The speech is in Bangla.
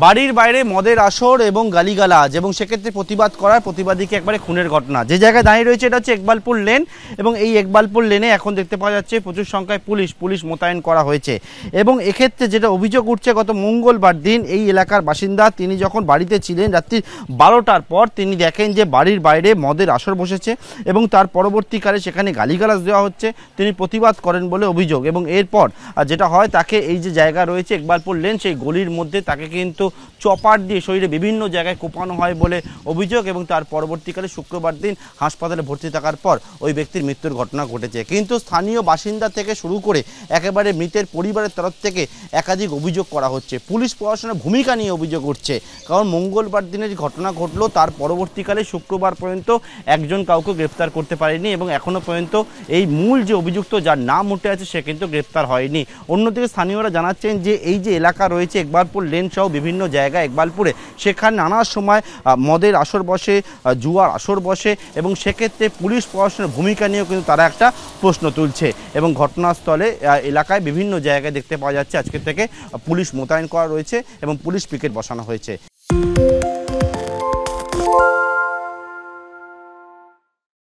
বাড়ির বাইরে মদের আসর এবং গালিগালাজ এবং সেক্ষেত্রে প্রতিবাদ করার প্রতিবাদীকে একবারে খুনের ঘটনা যে জায়গায় দাঁড়িয়ে রয়েছে এটা হচ্ছে ইকবালপুর লেন এবং এই ইকবালপুর লেনে এখন দেখতে পাওয়া যাচ্ছে প্রচুর সংখ্যায় পুলিশ মোতায়েন করা হয়েছে এবং এক্ষেত্রে যেটা অভিযোগ উঠছে গত মঙ্গলবার দিন এই এলাকার বাসিন্দা তিনি যখন বাড়িতে ছিলেন রাত্রি 12টার পর তিনি দেখেন যে বাড়ির বাইরে মদের আসর বসেছে এবং তার পরবর্তীকালে সেখানে গালিগালাজ দেওয়া হচ্ছে। তিনি প্রতিবাদ করেন বলে অভিযোগ এবং এরপর যেটা হয় তাকে এই যে জায়গা রয়েছে ইকবালপুর লেন সেই গলির মধ্যে তাকে কিন্তু চপার দিয়ে শরীরে বিভিন্ন জায়গায় কোপানো হয় বলে অভিযোগ এবং তার পরবর্তীকালে শুক্রবার দিন হাসপাতালে ভর্তি থাকার পর ওই ব্যক্তির মৃত্যুর ঘটনা ঘটেছে। কিন্তু স্থানীয় বাসিন্দা থেকে শুরু করে একেবারে মৃতের পরিবারের তরফ থেকে একাধিক অভিযোগ করা হচ্ছে। পুলিশ প্রশাসনের ভূমিকা নিয়ে অভিযোগ উঠছে, কারণ মঙ্গলবার দিনের যে ঘটনা ঘটলো তার পরবর্তীকালে শুক্রবার পর্যন্ত একজন কাউকে গ্রেপ্তার করতে পারেনি এবং এখনও পর্যন্ত এই মূল যে অভিযুক্ত যার নাম উঠে আছে সে কিন্তু গ্রেপ্তার হয়নি। অন্যদিকে স্থানীয়রা জানাচ্ছেন যে এই যে এলাকা রয়েছে ইকবালপুর লেন সহ বিভিন্ন জায়গায় ইকবালপুরে সেখানে নানা সময় মদের আসর বসে, জুয়ার আসর বসে এবং সেক্ষেত্রে পুলিশ প্রশাসনের ভূমিকা নিয়েও কিন্তু তারা একটা প্রশ্ন তুলছে এবং ঘটনাস্থলে এলাকায় বিভিন্ন জায়গায় দেখতে পাওয়া যাচ্ছে আজকের থেকে পুলিশ মোতায়েন করা রয়েছে এবং পুলিশ পিকেট বসানো হয়েছে।